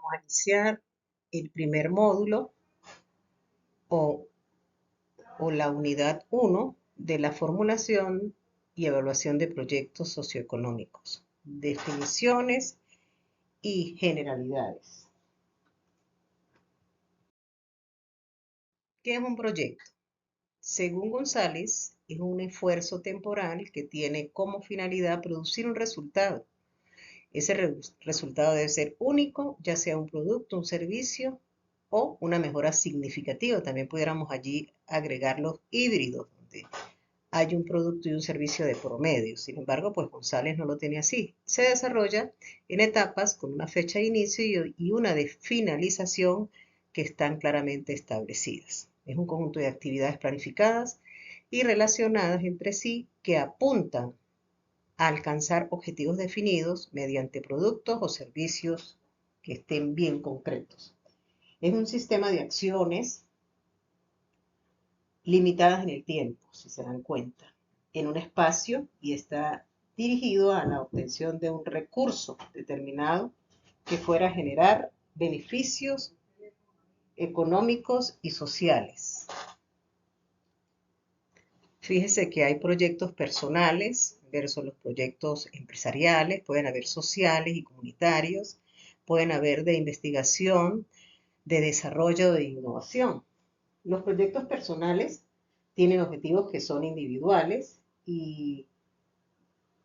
vamos a iniciar el primer módulo o, o la unidad 1 de la formulación y evaluación de proyectos socioeconómicos, definiciones y generalidades. ¿Qué es un proyecto? Según González, es un esfuerzo temporal que tiene como finalidad producir un resultado. Ese resultado debe ser único, ya sea un producto, un servicio o una mejora significativa. También pudiéramos allí agregar los híbridos, donde hay un producto y un servicio de promedio. Sin embargo, pues González no lo tiene así. Se desarrolla en etapas con una fecha de inicio y una de finalización que están claramente establecidas. Es un conjunto de actividades planificadas y relacionadas entre sí que apuntan a alcanzar objetivos definidos mediante productos o servicios que estén bien concretos. Es un sistema de acciones limitadas en el tiempo, si se dan cuenta, en un espacio y está dirigido a la obtención de un recurso determinado que fuera a generar beneficios económicos y sociales. Fíjese que hay proyectos personales versus los proyectos empresariales, pueden haber sociales y comunitarios, pueden haber de investigación, de desarrollo, de innovación. Los proyectos personales tienen objetivos que son individuales y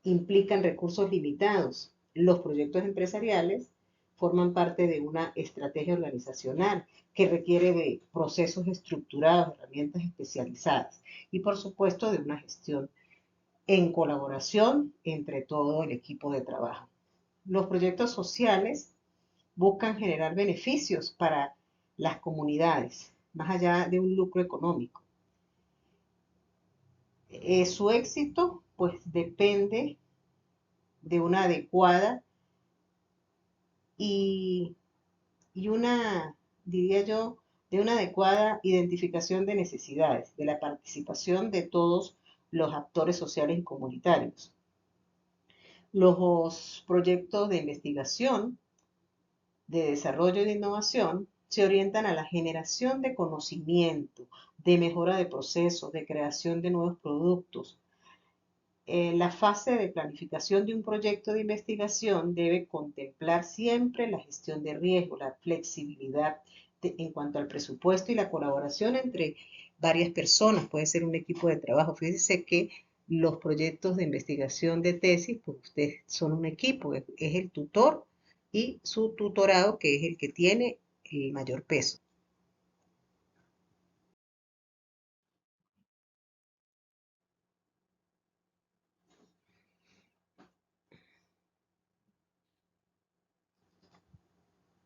implican recursos limitados. Los proyectos empresariales forman parte de una estrategia organizacional que requiere de procesos estructurados, herramientas especializadas y por supuesto de una gestión en colaboración entre todo el equipo de trabajo. Los proyectos sociales buscan generar beneficios para las comunidades, más allá de un lucro económico. Su éxito pues depende de una adecuada y una, diría yo, de una adecuada identificación de necesidades, de la participación de todos los actores sociales y comunitarios. Los proyectos de investigación, de desarrollo y de innovación se orientan a la generación de conocimiento, de mejora de procesos, de creación de nuevos productos. La fase de planificación de un proyecto de investigación debe contemplar siempre la gestión de riesgo, la flexibilidad en cuanto al presupuesto y la colaboración entre varias personas. Puede ser un equipo de trabajo. Fíjense que los proyectos de investigación de tesis, pues ustedes son un equipo, es el tutor y su tutorado, que es el que tiene el mayor peso.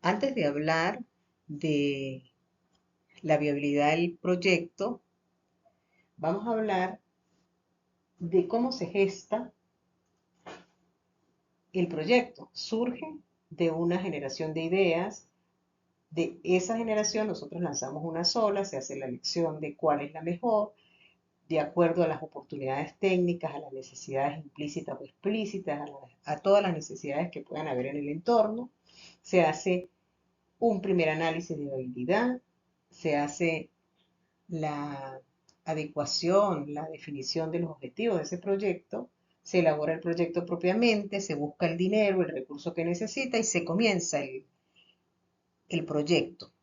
Antes de hablar de la viabilidad del proyecto, vamos a hablar de cómo se gesta el proyecto. Surge de una generación de ideas. De esa generación nosotros lanzamos una sola, se hace la elección de cuál es la mejor, de acuerdo a las oportunidades técnicas, a las necesidades implícitas o explícitas, a todas las necesidades que puedan haber en el entorno. Se hace un primer análisis de viabilidad, se hace la adecuación, la definición de los objetivos de ese proyecto, se elabora el proyecto propiamente, se busca el dinero, el recurso que necesita y se comienza el proyecto.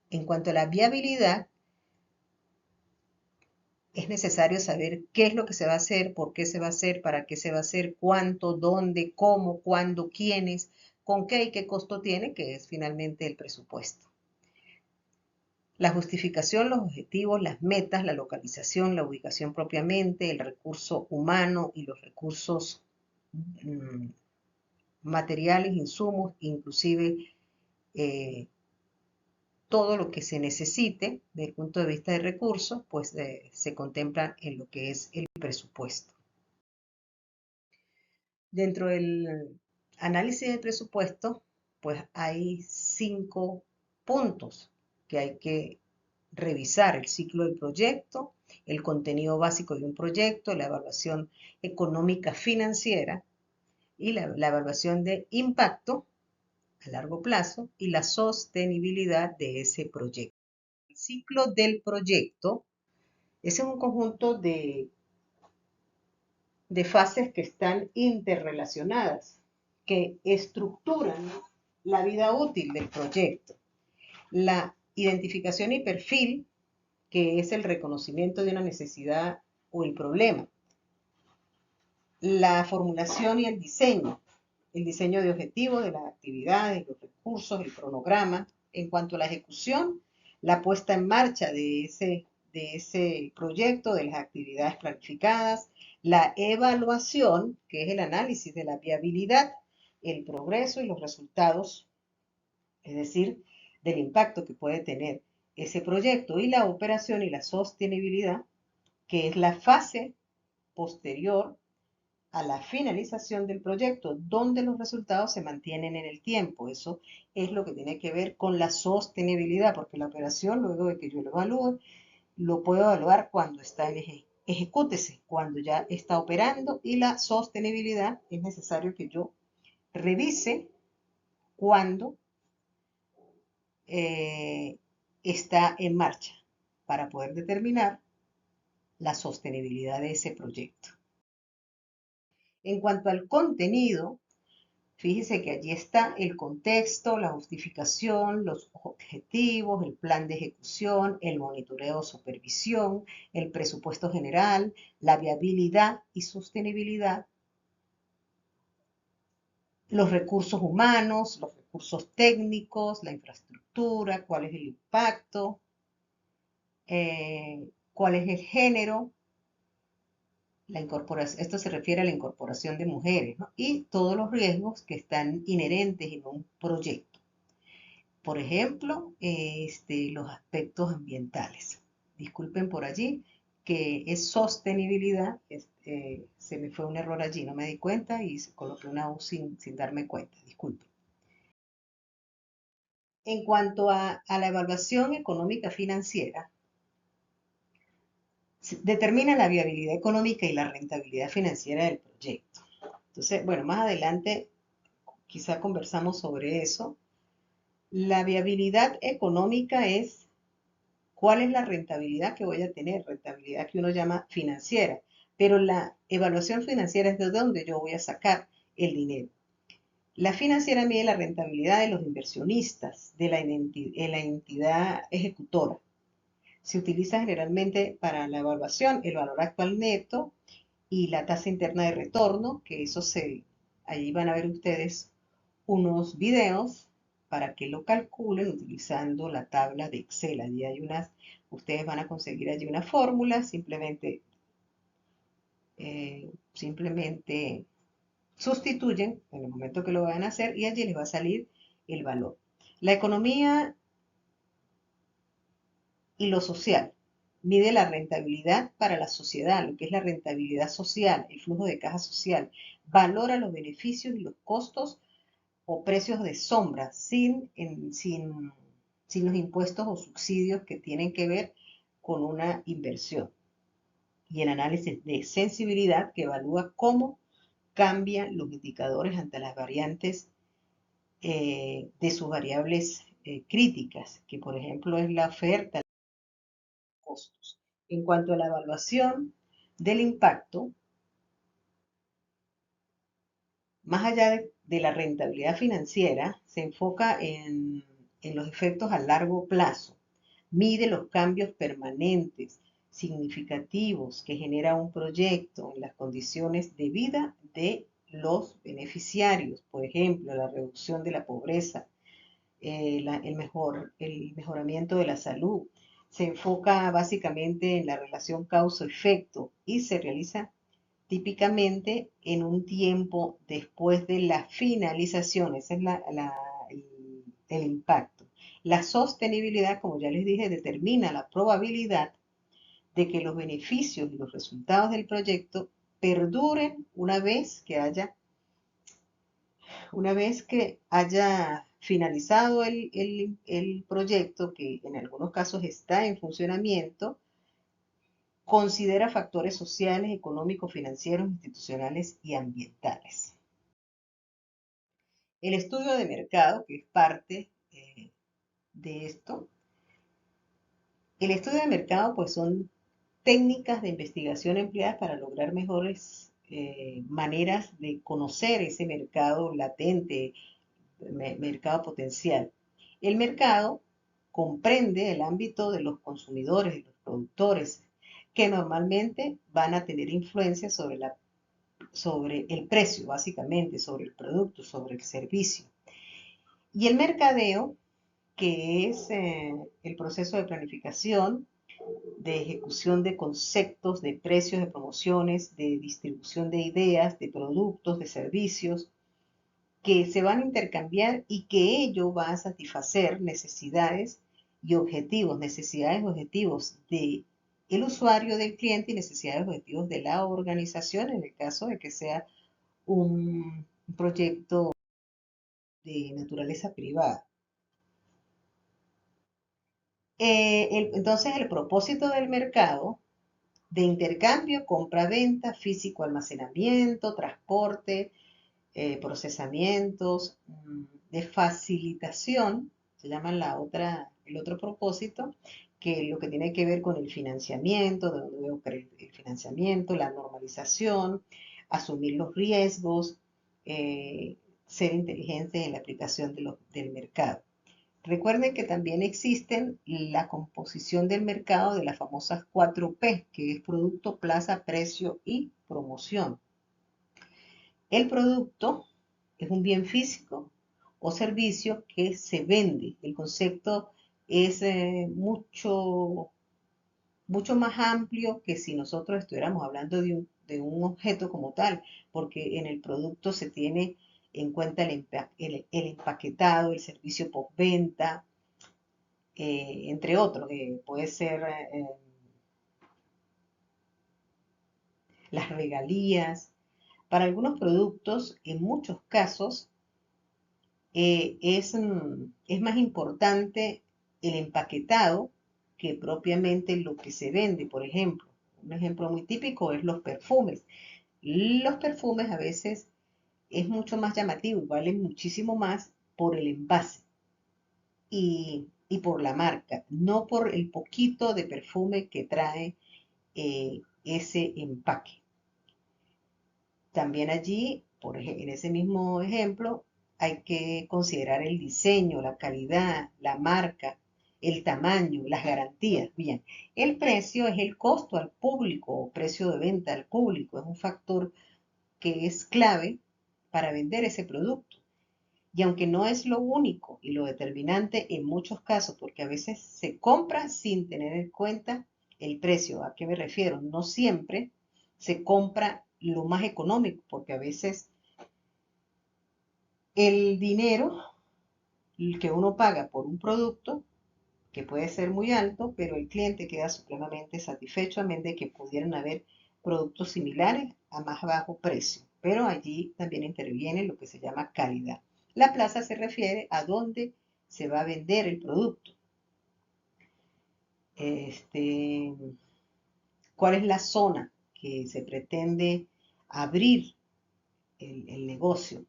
En cuanto a la viabilidad, es necesario saber qué es lo que se va a hacer, por qué se va a hacer, para qué se va a hacer, cuánto, dónde, cómo, cuándo, quiénes, con qué y qué costo tiene, que es finalmente el presupuesto. La justificación, los objetivos, las metas, la localización, la ubicación propiamente, el recurso humano y los recursos materiales, insumos, inclusive todo lo que se necesite desde el punto de vista de recursos, pues se contempla en lo que es el presupuesto. Dentro del análisis del presupuesto, pues hay 5 puntos que hay que revisar: el ciclo del proyecto, el contenido básico de un proyecto, la evaluación económica financiera y la evaluación de impacto, a largo plazo y la sostenibilidad de ese proyecto. El ciclo del proyecto es un conjunto de fases que están interrelacionadas, que estructuran la vida útil del proyecto. La identificación y perfil, que es el reconocimiento de una necesidad o el problema. La formulación y el diseño de objetivos, de las actividades, los recursos, el cronograma. En cuanto a la ejecución, la puesta en marcha de ese proyecto, de las actividades planificadas, la evaluación, que es el análisis de la viabilidad, el progreso y los resultados, es decir, del impacto que puede tener ese proyecto, y la operación y la sostenibilidad, que es la fase posterior a la finalización del proyecto, donde los resultados se mantienen en el tiempo. Eso es lo que tiene que ver con la sostenibilidad, porque la operación, luego de que yo lo evalúe, lo puedo evaluar cuando está en ejecútese, cuando ya está operando, y la sostenibilidad es necesario que yo revise cuando está en marcha para poder determinar la sostenibilidad de ese proyecto. En cuanto al contenido, fíjese que allí está el contexto, la justificación, los objetivos, el plan de ejecución, el monitoreo o supervisión, el presupuesto general, la viabilidad y sostenibilidad, los recursos humanos, los recursos técnicos, la infraestructura, cuál es el impacto, cuál es el género, la incorporación, esto se refiere a la incorporación de mujeres, ¿no? Y todos los riesgos que están inherentes en un proyecto. Por ejemplo, los aspectos ambientales. Disculpen por allí, que es sostenibilidad. Se me fue un error allí, no me di cuenta y coloqué una U sin darme cuenta. Disculpen. En cuanto a la evaluación económica financiera, determina la viabilidad económica y la rentabilidad financiera del proyecto. Entonces, bueno, más adelante quizá conversamos sobre eso. La viabilidad económica es cuál es la rentabilidad que voy a tener, rentabilidad que uno llama financiera, pero la evaluación financiera es de dónde yo voy a sacar el dinero. La financiera mide la rentabilidad de los inversionistas, de la entidad ejecutora. Se utiliza generalmente para la evaluación el valor actual neto y la tasa interna de retorno, que allí van a ver ustedes unos videos para que lo calculen utilizando la tabla de Excel. Allí ustedes van a conseguir allí una fórmula, simplemente sustituyen en el momento que lo vayan a hacer y allí les va a salir el valor. La economía y lo social mide la rentabilidad para la sociedad, lo que es la rentabilidad social, el flujo de caja social, valora los beneficios y los costos o precios de sombra sin los impuestos o subsidios que tienen que ver con una inversión. Y el análisis de sensibilidad que evalúa cómo cambian los indicadores ante las variantes de sus variables críticas, que por ejemplo es la oferta, los costos. En cuanto a la evaluación del impacto, más allá de la rentabilidad financiera, se enfoca en los efectos a largo plazo. Mide los cambios permanentes, significativos que genera un proyecto en las condiciones de vida de los beneficiarios. Por ejemplo, la reducción de la pobreza, el mejoramiento de la salud. Se enfoca básicamente en la relación causa-efecto y se realiza típicamente en un tiempo después de la finalización. Ese es el impacto. La sostenibilidad, como ya les dije, determina la probabilidad de que los beneficios y los resultados del proyecto perduren una vez que haya finalizado el proyecto, que en algunos casos está en funcionamiento. Considera factores sociales, económicos, financieros, institucionales y ambientales. El estudio de mercado, que es parte de esto, el estudio de mercado pues son técnicas de investigación empleadas para lograr mejores maneras de conocer ese mercado latente, mercado potencial. El mercado comprende el ámbito de los consumidores, de los productores, que normalmente van a tener influencia sobre el precio, básicamente, sobre el producto, sobre el servicio. Y el mercadeo, que es el proceso de planificación, de ejecución de conceptos, de precios, de promociones, de distribución de ideas, de productos, de servicios, que se van a intercambiar y que ello va a satisfacer necesidades y objetivos de el usuario, del cliente y necesidades y objetivos de la organización en el caso de que sea un proyecto de naturaleza privada. Entonces, el propósito del mercado de intercambio, compra-venta, físico almacenamiento, transporte, procesamientos, de facilitación, se llama el otro propósito, que lo que tiene que ver con el financiamiento, de dónde veo el financiamiento, la normalización, asumir los riesgos, ser inteligentes en la aplicación del mercado. Recuerden que también existen la composición del mercado de las famosas 4P, que es producto, plaza, precio y promoción. El producto es un bien físico o servicio que se vende. El concepto es mucho más amplio que si nosotros estuviéramos hablando de un objeto como tal, porque en el producto se tiene en cuenta el empaquetado, el servicio postventa, entre otros. Puede ser las regalías. Para algunos productos, en muchos casos, es más importante el empaquetado que propiamente lo que se vende. Por ejemplo, un ejemplo muy típico es los perfumes. Los perfumes a veces es mucho más llamativo y valen muchísimo más por el envase y por la marca, no por el poquito de perfume que trae ese empaque. También allí, en ese mismo ejemplo, hay que considerar el diseño, la calidad, la marca, el tamaño, las garantías. Bien, el precio es el costo al público o precio de venta al público. Es un factor que es clave para vender ese producto. Y aunque no es lo único y lo determinante en muchos casos, porque a veces se compra sin tener en cuenta el precio. ¿A qué me refiero? No siempre se compra lo más económico, porque a veces el dinero que uno paga por un producto, que puede ser muy alto, pero el cliente queda supremamente satisfecho a menos de que pudieran haber productos similares a más bajo precio. Pero allí también interviene lo que se llama calidad. La plaza se refiere a dónde se va a vender el producto. Este, ¿Cuál es la zona que se pretende abrir el negocio?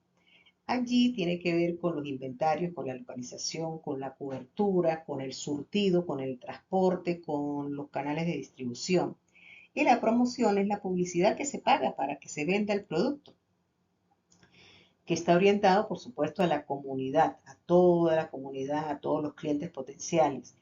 Allí tiene que ver con los inventarios, con la localización, con la cobertura, con el surtido, con el transporte, con los canales de distribución. Y la promoción es la publicidad que se paga para que se venda el producto, que está orientado, por supuesto, a la comunidad, a toda la comunidad, a todos los clientes potenciales.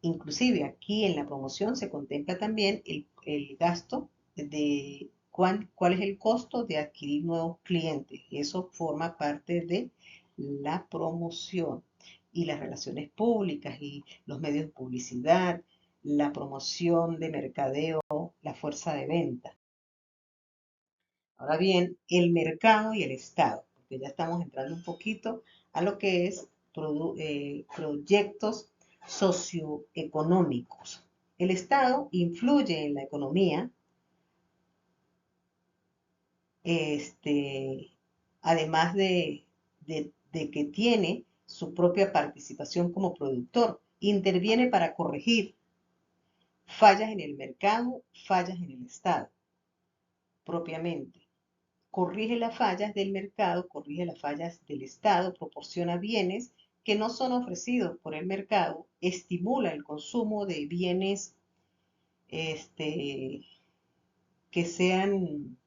Inclusive aquí en la promoción se contempla también el gasto de cuál es el costo de adquirir nuevos clientes. Eso forma parte de la promoción y las relaciones públicas y los medios de publicidad, la promoción de mercadeo, la fuerza de venta. Ahora bien, el mercado y el Estado, porque ya estamos entrando un poquito a lo que es proyectos socioeconómicos. El Estado influye en la economía, este, además de que tiene su propia participación como productor, interviene para corregir fallas en el mercado, fallas en el Estado, propiamente. corrige las fallas del mercado, corrige las fallas del Estado, proporciona bienes que no son ofrecidos por el mercado, estimula el consumo de bienes este, que sean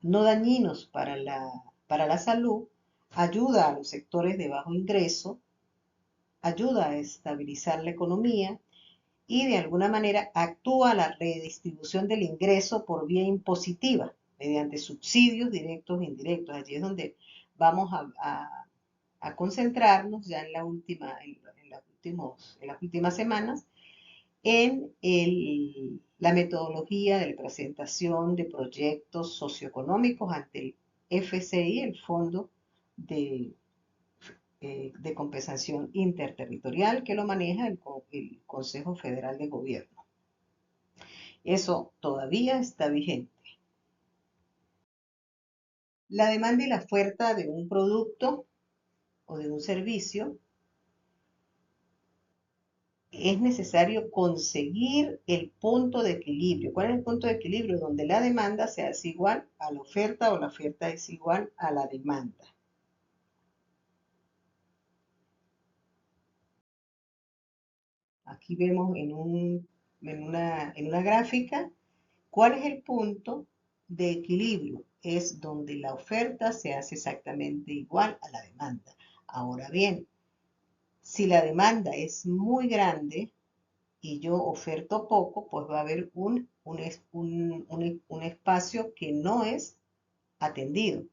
no dañinos para la salud, ayuda a los sectores de bajo ingreso, ayuda a estabilizar la economía y de alguna manera actúa la redistribución del ingreso por vía impositiva, mediante subsidios directos e indirectos. Allí es donde vamos a concentrarnos ya en en las últimas semanas en la metodología de la presentación de proyectos socioeconómicos ante el FCI, el Fondo de, de Compensación Interterritorial, que lo maneja el Consejo Federal de Gobierno. Eso todavía está vigente. La demanda y la oferta de un producto o de un servicio, es necesario conseguir el punto de equilibrio. ¿Cuál es el punto de equilibrio? Donde la demanda se hace igual a la oferta o la oferta es igual a la demanda. Aquí vemos en una gráfica cuál es el punto de equilibrio. Es donde la oferta se hace exactamente igual a la demanda. Ahora bien, si la demanda es muy grande, y yo oferto poco, pues va a haber un espacio que no es atendido.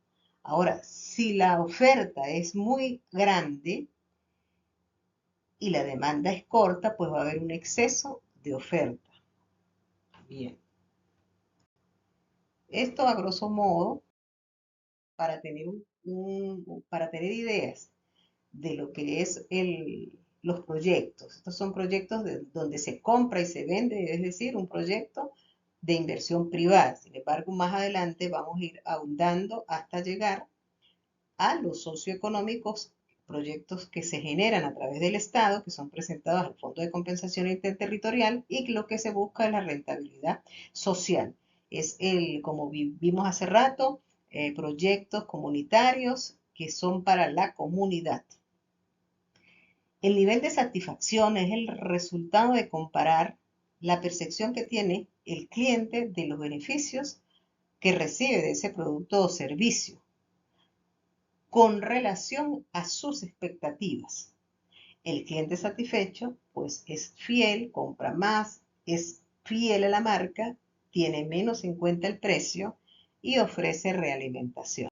Ahora, si la oferta es muy grande y la demanda es corta, pues va a haber un exceso de oferta. Bien. Esto a grosso modo, para tener, para tener ideas de lo que es los proyectos. Estos son proyectos donde se compra y se vende, es decir, un proyecto de inversión privada. Sin embargo, más adelante vamos a ir ahondando hasta llegar a los socioeconómicos, proyectos que se generan a través del Estado, que son presentados al Fondo de Compensación Interterritorial y lo que se busca es la rentabilidad social. Es como vimos hace rato, proyectos comunitarios que son para la comunidad. El nivel de satisfacción es el resultado de comparar la percepción que tiene el cliente de los beneficios que recibe de ese producto o servicio con relación a sus expectativas. El cliente satisfecho, pues es fiel, compra más, es fiel a la marca, tiene menos en cuenta el precio y ofrece realimentación.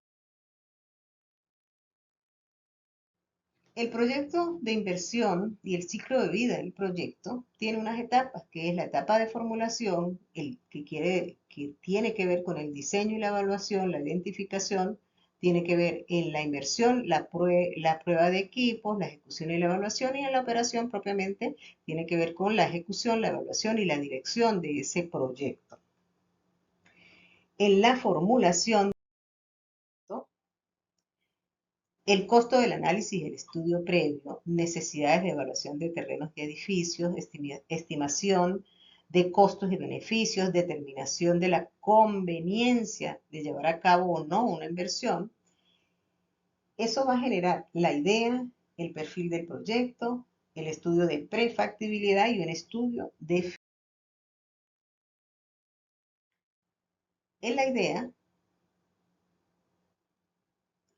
El proyecto de inversión y el ciclo de vida del proyecto tiene unas etapas, que es la etapa de formulación, que tiene que ver con el diseño y la evaluación, la identificación, tiene que ver en la inversión, la prueba de equipos, la ejecución y la evaluación, y en la operación propiamente tiene que ver con la ejecución, la evaluación y la dirección de ese proyecto. En la formulación, el costo del análisis y el estudio previo, necesidades de evaluación de terrenos y edificios, estimación de costos y beneficios, determinación de la conveniencia de llevar a cabo o no una inversión. Eso va a generar la idea, el perfil del proyecto, el estudio de prefactibilidad y un estudio de... En la idea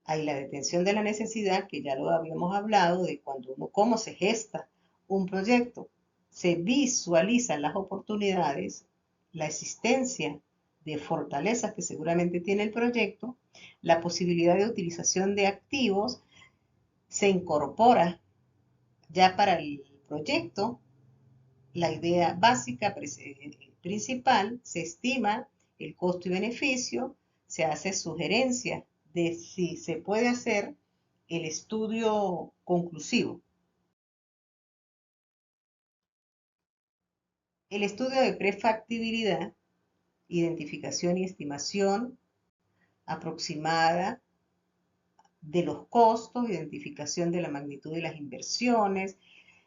hay la detención de la necesidad, que ya lo habíamos hablado, de cómo se gesta un proyecto. Se visualizan las oportunidades, la existencia de fortalezas que seguramente tiene el proyecto, la posibilidad de utilización de activos, se incorpora ya para el proyecto la idea básica principal, se estima el costo y beneficio, se hace sugerencia de si se puede hacer el estudio conclusivo. El estudio de prefactibilidad, identificación y estimación aproximada de los costos, identificación de la magnitud de las inversiones,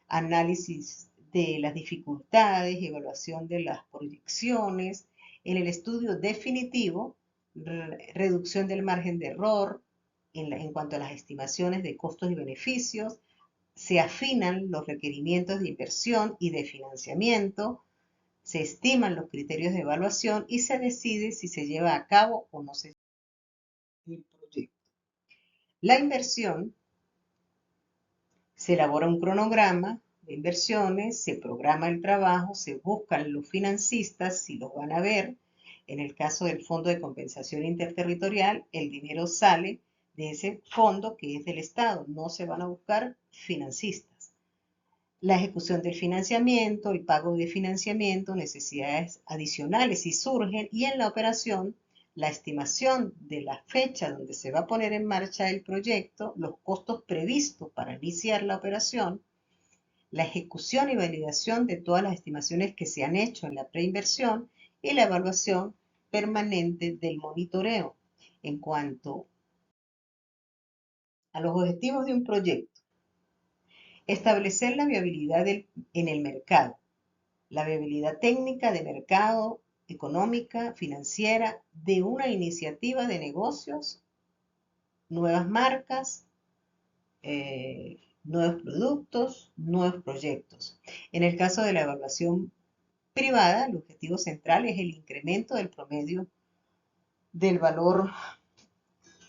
análisis de las dificultades, evaluación de las proyecciones, En el estudio definitivo, reducción del margen de error en cuanto a las estimaciones de costos y beneficios, se afinan los requerimientos de inversión y de financiamiento, se estiman los criterios de evaluación y se decide si se lleva a cabo o no se lleva a cabo el proyecto. La inversión, se elabora un cronograma de inversiones, se programa el trabajo, se buscan los financistas si los van a ver. En el caso del Fondo de Compensación Interterritorial, el dinero sale de ese fondo que es del Estado, no se van a buscar financistas. La ejecución del financiamiento, el pago de financiamiento, necesidades adicionales si surgen y en la operación la estimación de la fecha donde se va a poner en marcha el proyecto, los costos previstos para iniciar la operación, la ejecución y validación de todas las estimaciones que se han hecho en la preinversión y la evaluación permanente del monitoreo. En cuanto a los objetivos de un proyecto, establecer la viabilidad en el mercado, la viabilidad técnica de mercado, económica, financiera de una iniciativa de negocios, nuevas marcas, nuevos productos, nuevos proyectos. En el caso de la evaluación privada, el objetivo central es el incremento del promedio del valor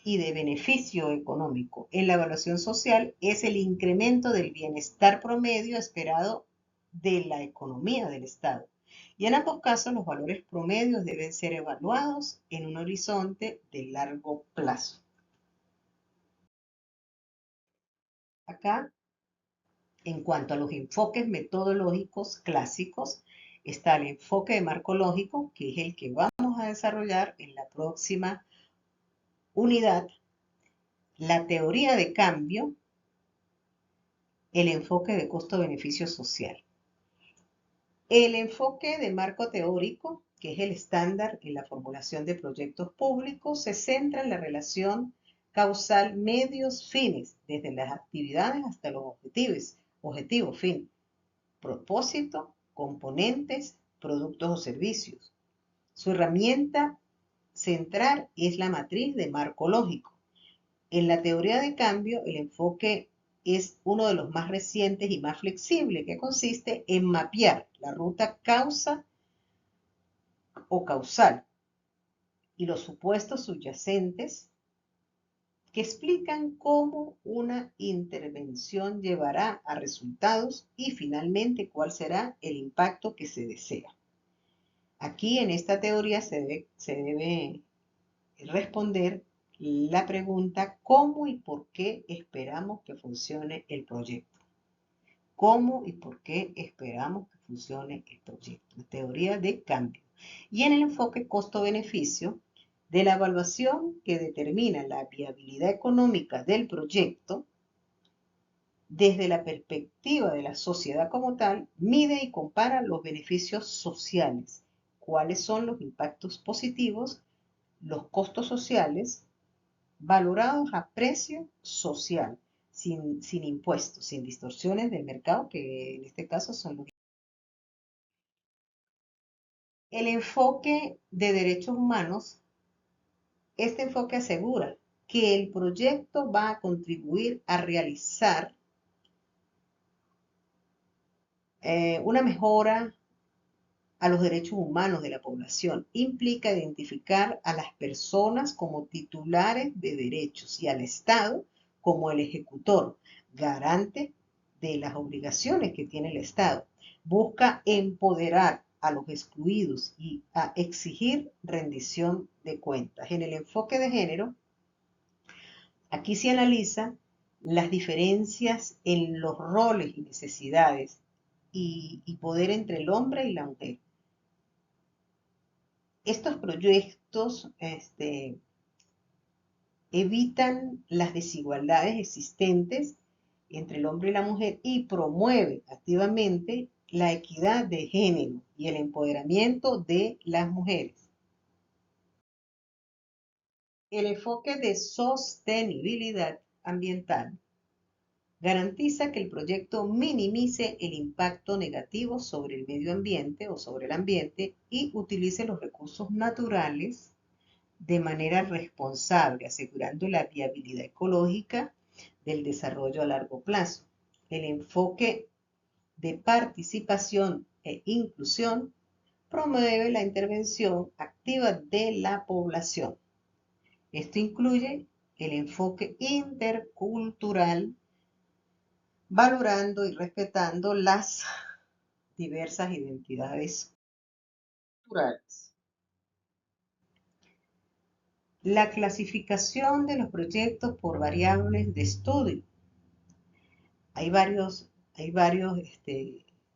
y de beneficio económico. En la evaluación social es el incremento del bienestar promedio esperado de la economía del Estado. Y en ambos casos los valores promedios deben ser evaluados en un horizonte de largo plazo. Acá, en cuanto a los enfoques metodológicos clásicos, está el enfoque de marco lógico, que es el que vamos a desarrollar en la próxima unidad, la teoría de cambio, el enfoque de costo-beneficio social. El enfoque de marco teórico, que es el estándar en la formulación de proyectos públicos, se centra en la relación causal medios-fines, desde las actividades hasta los objetivos, fin, propósito, componentes, productos o servicios. Su herramienta central es la matriz de marco lógico. En la teoría de cambio, el enfoque es uno de los más recientes y más flexible, que consiste en mapear la ruta causa o causal y los supuestos subyacentes que explican cómo una intervención llevará a resultados y finalmente cuál será el impacto que se desea. Aquí en esta teoría se debe responder la pregunta ¿cómo y por qué esperamos que funcione el proyecto? ¿Cómo y por qué esperamos que funcione el proyecto? La teoría de cambio. Y en el enfoque costo-beneficio, de la evaluación que determina la viabilidad económica del proyecto, desde la perspectiva de la sociedad como tal, mide y compara los beneficios sociales, cuáles son los impactos positivos, los costos sociales, valorados a precio social, sin impuestos, sin distorsiones del mercado, que en este caso son los... El enfoque de derechos humanos, este enfoque asegura que el proyecto va a contribuir a realizar una mejora a los derechos humanos de la población. Implica identificar a las personas como titulares de derechos y al Estado como el ejecutor, garante de las obligaciones que tiene el Estado. Busca empoderar a los excluidos y a exigir rendición de cuentas. En el enfoque de género, aquí se analiza las diferencias en los roles y necesidades y poder entre el hombre y la mujer. Estos proyectos evitan las desigualdades existentes entre el hombre y la mujer y promueven activamente la equidad de género y el empoderamiento de las mujeres. El enfoque de sostenibilidad ambiental Garantiza que el proyecto minimice el impacto negativo sobre el medio ambiente o sobre el ambiente y utilice los recursos naturales de manera responsable, asegurando la viabilidad ecológica del desarrollo a largo plazo. El enfoque de participación e inclusión promueve la intervención activa de la población. Esto incluye el enfoque intercultural, valorando y respetando las diversas identidades culturales. La clasificación de los proyectos por variables de estudio. Hay varios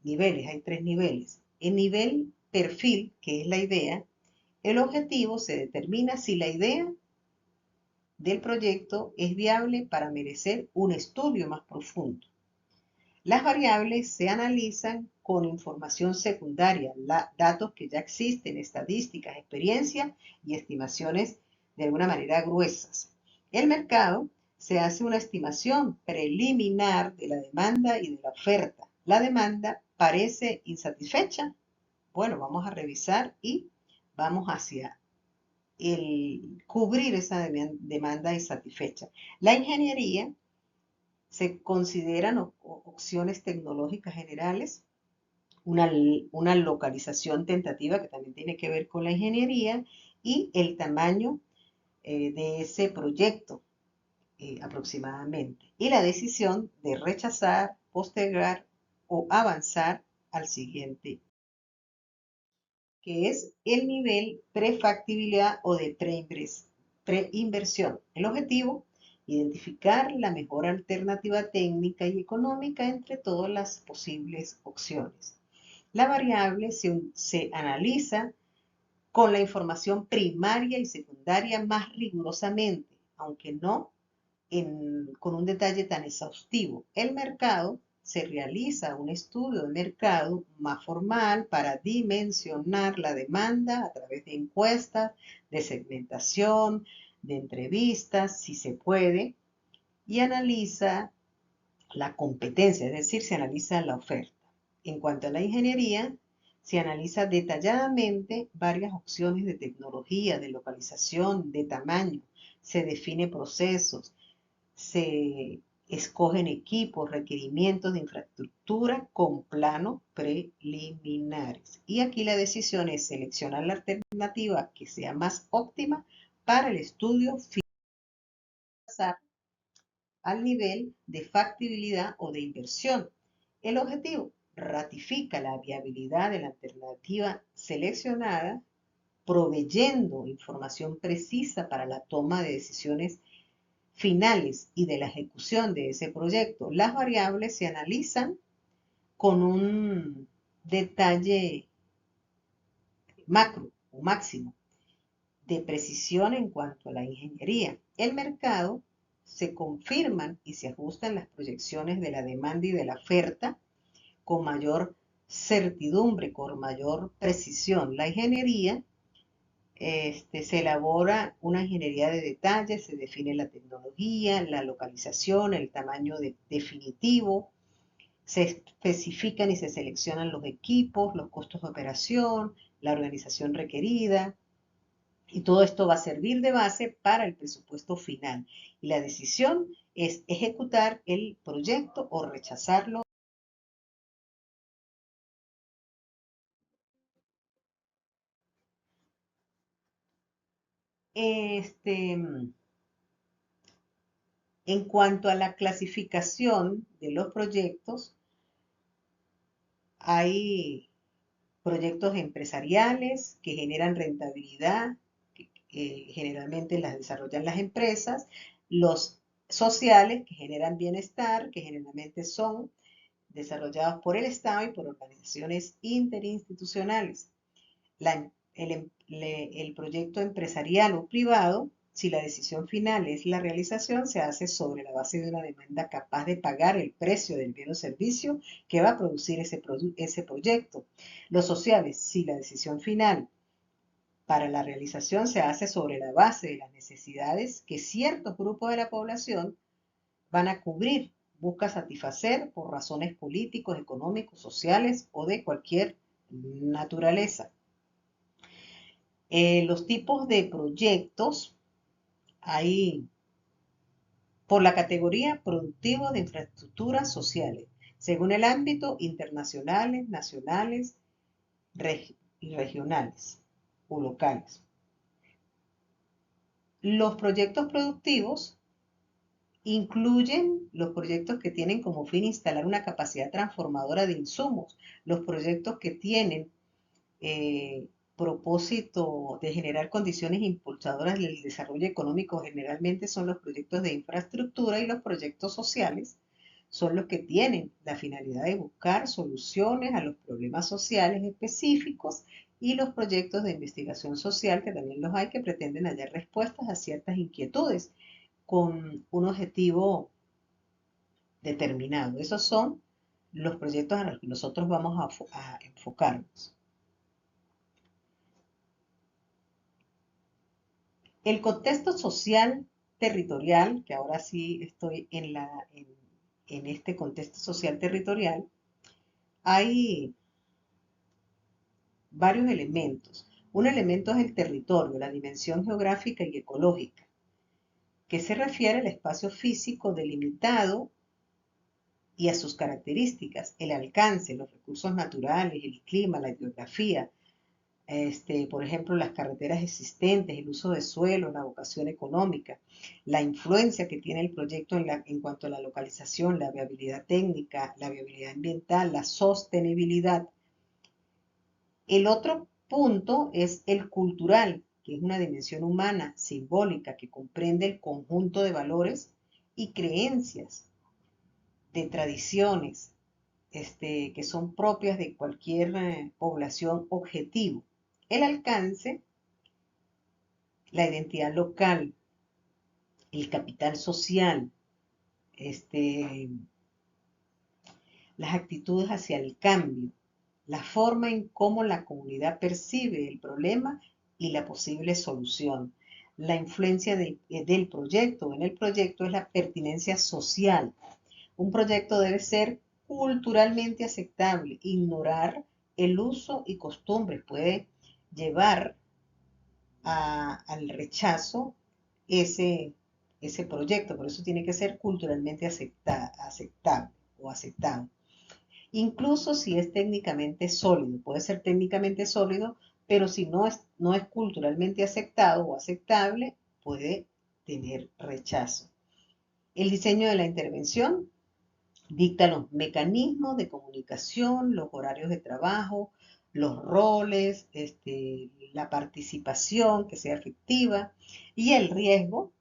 niveles, hay 3 niveles. El nivel perfil, que es la idea, el objetivo se determina si la idea del proyecto es viable para merecer un estudio más profundo. Las variables se analizan con información secundaria, datos que ya existen, estadísticas, experiencia y estimaciones de alguna manera gruesas. El mercado se hace una estimación preliminar de la demanda y de la oferta. La demanda parece insatisfecha. Bueno, vamos a revisar y vamos hacia el cubrir esa demanda insatisfecha. La ingeniería se consideran opciones tecnológicas generales, una localización tentativa que también tiene que ver con la ingeniería y el tamaño de ese proyecto aproximadamente. Y la decisión de rechazar, postergar o avanzar al siguiente, que es el nivel prefactibilidad o de preinversión. El objetivo, identificar la mejor alternativa técnica y económica entre todas las posibles opciones. La variable se analiza con la información primaria y secundaria más rigurosamente, aunque no con un detalle tan exhaustivo. El mercado se realiza un estudio de mercado más formal para dimensionar la demanda a través de encuestas, de segmentación, de entrevistas, si se puede, y analiza la competencia, es decir, se analiza la oferta. En cuanto a la ingeniería, se analiza detalladamente varias opciones de tecnología, de localización, de tamaño, se define procesos, se escogen equipos, requerimientos de infraestructura con planos preliminares. Y aquí la decisión es seleccionar la alternativa que sea más óptima para el estudio final al nivel de factibilidad o de inversión. El objetivo, ratifica la viabilidad de la alternativa seleccionada, proveyendo información precisa para la toma de decisiones finales y de la ejecución de ese proyecto. Las variables se analizan con un detalle macro o máximo de precisión en cuanto a la ingeniería. El mercado se confirman y se ajustan las proyecciones de la demanda y de la oferta con mayor certidumbre, con mayor precisión. La ingeniería se elabora una ingeniería de detalle, se define la tecnología, la localización, el tamaño definitivo, se especifican y se seleccionan los equipos, los costos de operación, la organización requerida, y todo esto va a servir de base para el presupuesto final. Y la decisión es ejecutar el proyecto o rechazarlo. Este, en cuanto a la clasificación de los proyectos, hay proyectos empresariales que generan rentabilidad, que generalmente las desarrollan las empresas, los sociales que generan bienestar, que generalmente son desarrollados por el Estado y por organizaciones interinstitucionales. El proyecto empresarial o privado, si la decisión final es la realización, se hace sobre la base de una demanda capaz de pagar el precio del bien o servicio que va a producir ese proyecto. Los sociales, si la decisión final para la realización se hace sobre la base de las necesidades que ciertos grupos de la población van a cubrir. busca satisfacer por razones políticos, económicos, sociales o de cualquier naturaleza. Los tipos de proyectos hay por la categoría productivo de infraestructuras sociales, según el ámbito internacionales, nacionales y regionales o locales. Los proyectos productivos incluyen los proyectos que tienen como fin instalar una capacidad transformadora de insumos, los proyectos que tienen propósito de generar condiciones impulsadoras del desarrollo económico generalmente son los proyectos de infraestructura, y los proyectos sociales son los que tienen la finalidad de buscar soluciones a los problemas sociales específicos, y los proyectos de investigación social, que también los hay, que pretenden hallar respuestas a ciertas inquietudes con un objetivo determinado. Esos son los proyectos a los que nosotros vamos a enfocarnos. El contexto social territorial, que ahora sí estoy en este contexto social territorial, hay varios elementos. Un elemento es el territorio, la dimensión geográfica y ecológica, que se refiere al espacio físico delimitado y a sus características, el alcance, los recursos naturales, el clima, la geografía, por ejemplo, las carreteras existentes, el uso de suelo, la vocación económica, la influencia que tiene el proyecto en cuanto a la localización, la viabilidad técnica, la viabilidad ambiental, la sostenibilidad. El otro punto es el cultural, que es una dimensión humana, simbólica, que comprende el conjunto de valores y creencias, de tradiciones, que son propias de cualquier población objetivo. El alcance, la identidad local, el capital social, las actitudes hacia el cambio, la forma en cómo la comunidad percibe el problema y la posible solución. La influencia del proyecto en el proyecto es la pertinencia social. Un proyecto debe ser culturalmente aceptable. Ignorar el uso y costumbres puede llevar al rechazo ese, ese proyecto. Por eso tiene que ser culturalmente aceptable o aceptado. Incluso si es técnicamente sólido, puede ser técnicamente sólido, pero si no es culturalmente aceptado o aceptable, puede tener rechazo. El diseño de la intervención dicta los mecanismos de comunicación, los horarios de trabajo, los roles, la participación que sea efectiva, y el riesgo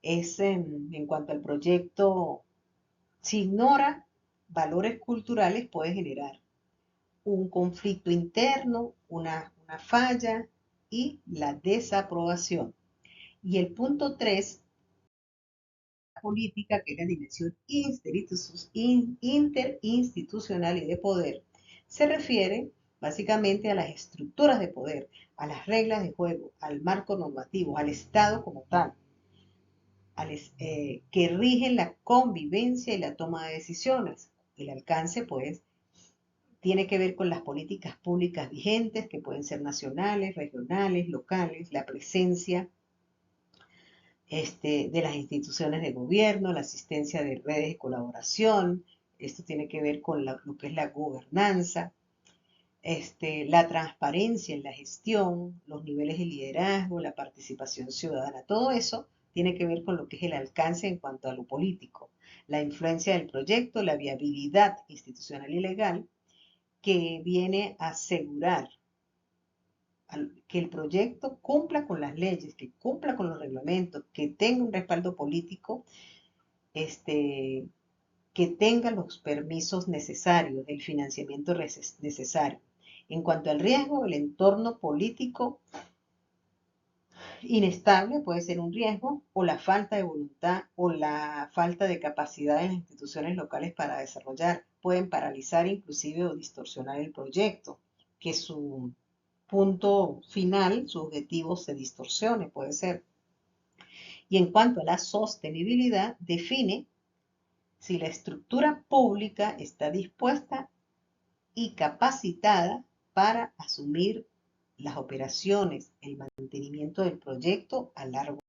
es en cuanto al proyecto, si ignora valores culturales, puede generar un conflicto interno, una falla y la desaprobación. Y el punto 3, política, que es la dimensión interinstitucional y de poder, se refiere básicamente a las estructuras de poder, a las reglas de juego, al marco normativo, al Estado como tal, que rigen la convivencia y la toma de decisiones. El alcance, pues, tiene que ver con las políticas públicas vigentes, que pueden ser nacionales, regionales, locales, la presencia de las instituciones de gobierno, la asistencia de redes de colaboración. Esto tiene que ver con lo que es la gobernanza, la transparencia en la gestión, los niveles de liderazgo, la participación ciudadana. Todo eso tiene que ver con lo que es el alcance en cuanto a lo político, la influencia del proyecto, la viabilidad institucional y legal, que viene a asegurar que el proyecto cumpla con las leyes, que cumpla con los reglamentos, que tenga un respaldo político, que tenga los permisos necesarios, el financiamiento necesario. En cuanto al riesgo, el entorno político inestable puede ser un riesgo, o la falta de voluntad o la falta de capacidad de las instituciones locales para desarrollar. Pueden paralizar inclusive o distorsionar el proyecto, que su punto final, su objetivo se distorsione, puede ser. Y en cuanto a la sostenibilidad, define si la estructura pública está dispuesta y capacitada para asumir las operaciones, el mantenimiento del proyecto a largo